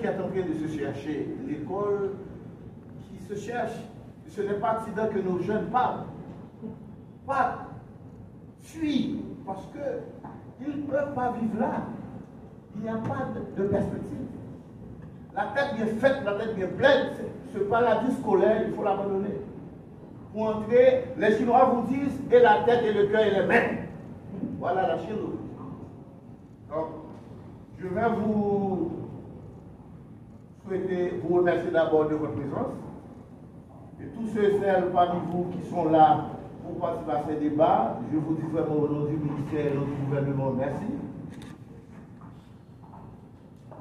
qui est en train de se chercher, l'école qui se cherche, ce n'est pas accident que nos jeunes parlent. Pas fuient, parce qu'ils ne peuvent pas vivre là. Il n'y a pas de perspective. La tête bien faite, la tête bien pleine, ce paradis scolaire, il faut l'abandonner. Pour entrer, les Chinois vous disent, et la tête et le cœur et les mains. Voilà la Chine. Donc, je vais vous souhaiter, vous remercier d'abord de votre présence. Et tous ceux et celles parmi vous qui sont là pour participer à ces débats, je vous dis vraiment au nom du ministère et du gouvernement, merci.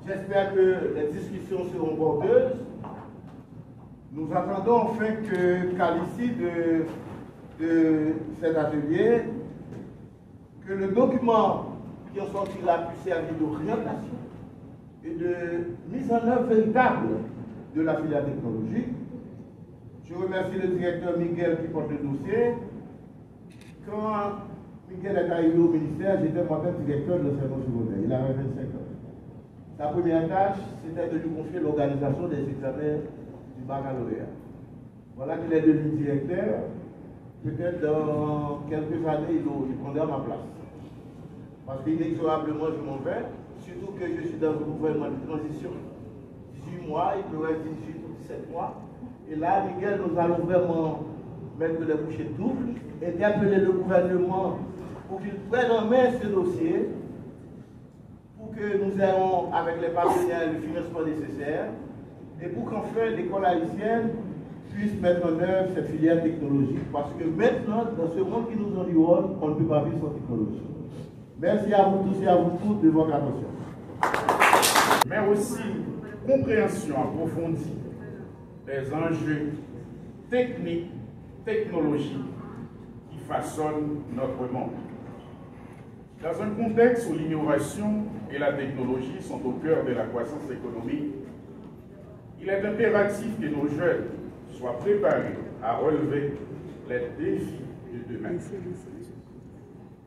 J'espère que les discussions seront bordeuses. Nous attendons enfin qu'à l'issue de cet atelier, que le document qui en sortira puisse servir d'orientation et de mise en œuvre véritable de la filière technologique. Je remercie le directeur Miguel qui porte le dossier. Quand Miguel est arrivé au ministère, j'étais moi-même directeur de l'enseignement secondaire. Il avait 25 ans. Sa première tâche, c'était de lui confier l'organisation des examens du baccalauréat. Voilà qu'il est devenu directeur. Peut-être dans quelques années, il prendra ma place. Parce qu'inexorablement, je m'en vais, surtout que je suis dans un gouvernement de transition. 18 mois, il me reste 18 ou 17 mois. Et là, Miguel, nous allons vraiment mettre les bouchées doubles, interpeller le gouvernement pour qu'il prenne en main ce dossier, pour que nous ayons, avec les partenaires, le financement nécessaire, et pour qu'enfin l'école haïtienne puisse mettre en œuvre cette filière technologique. Parce que maintenant, dans ce monde qui nous environne, on ne peut pas vivre sans technologie. Merci à vous tous et à vous toutes de votre attention. Mais aussi compréhension approfondie des enjeux techniques, technologiques qui façonnent notre monde. Dans un contexte où l'innovation et la technologie sont au cœur de la croissance économique, il est impératif que nos jeunes soient préparés à relever les défis de demain.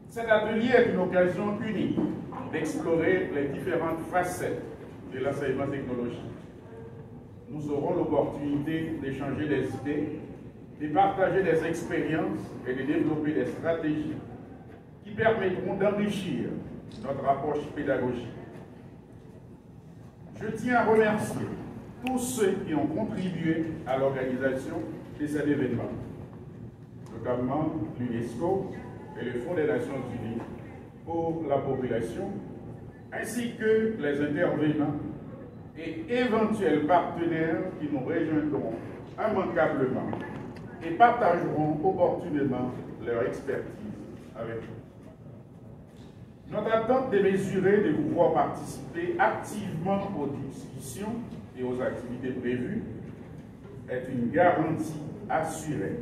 Cet atelier est une occasion unique d'explorer les différentes facettes de l'enseignement technologique. Nous aurons l'opportunité d'échanger des idées, de partager des expériences et de développer des stratégies qui permettront d'enrichir notre approche pédagogique. Je tiens à remercier tous ceux qui ont contribué à l'organisation de cet événement, notamment l'UNESCO et le Fonds des Nations Unies pour la population, ainsi que les intervenants et éventuels partenaires qui nous rejoindront immanquablement et partageront opportunément leur expertise avec nous. Notre attente démesurée de vous voir participer activement aux discussions et aux activités prévues est une garantie assurée.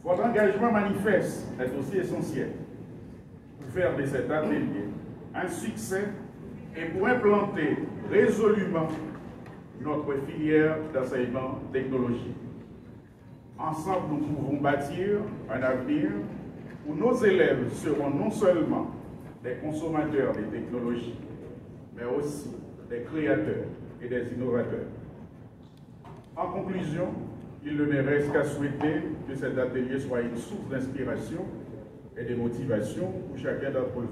Votre engagement manifeste est aussi essentiel pour faire de cet atelier un succès et pour implanter résolument notre filière d'enseignement technologique. Ensemble, nous pouvons bâtir un avenir où nos élèves seront non seulement des consommateurs des technologies, mais aussi des créateurs et des innovateurs. En conclusion, il ne me reste qu'à souhaiter que cet atelier soit une source d'inspiration et de motivation pour chacun d'entre vous.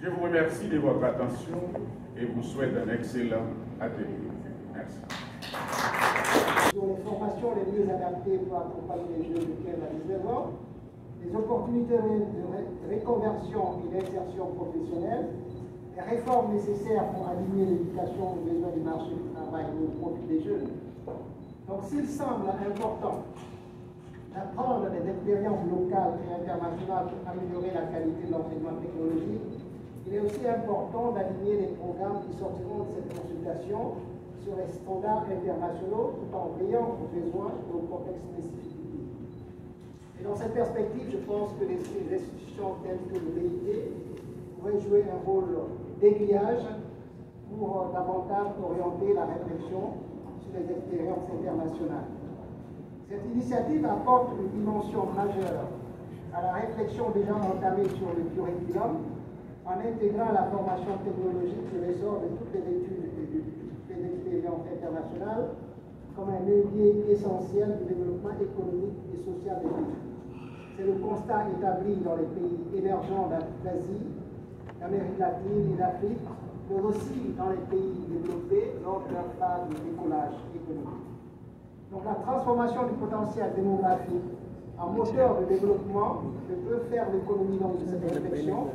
Je vous remercie de votre attention et vous souhaite un excellent atelier. Merci. Sur les formations les mieux adaptées pour accompagner les jeunes de 15 à 19 ans, les opportunités de reconversion et d'insertion professionnelle, les réformes nécessaires pour aligner l'éducation aux besoins du marché du travail et au profit des jeunes. Donc s'il semble important d'apprendre des expériences locales et internationales pour améliorer la qualité de l'enseignement technologique, il est aussi important d'aligner les programmes qui sortiront de cette consultation sur les standards internationaux tout en veillant aux besoins et aux contextes spécifiques. Et dans cette perspective, je pense que les institutions telles que le BIT pourraient jouer un rôle d'aiguillage pour davantage orienter la réflexion sur les expériences internationales. Cette initiative apporte une dimension majeure à la réflexion déjà entamée sur le curriculum en intégrant la formation technologique qui ressort de toutes les études et de toutes les expériences internationales comme un levier essentiel du développement économique et social des pays. C'est le constat établi dans les pays émergents d'Asie, d'Amérique latine et d'Afrique, mais aussi dans les pays développés lors de leur phase de décollage économique. Donc la transformation du potentiel démographique en moteur de développement ne peut faire l'économie de cette réflexion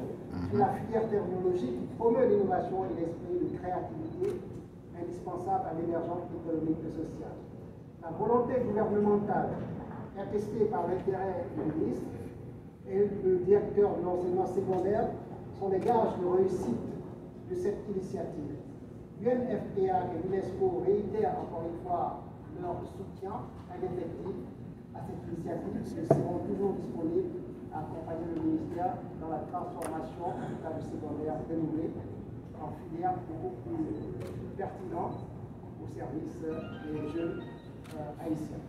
sur la filière technologique qui promeut l'innovation et l'esprit de créativité indispensable à l'émergence économique et sociale. La volonté gouvernementale, attestée par l'intérêt du ministre et le directeur de l'enseignement secondaire, sont les gages de réussite de cette initiative. L'UNFPA et l'UNESCO réitèrent encore une fois leur soutien indéfectible à cette initiative et seront toujours disponibles à accompagner le ministère dans la transformation du cadre secondaire renouvelé en filière beaucoup plus pertinente au service des jeunes haïtiens.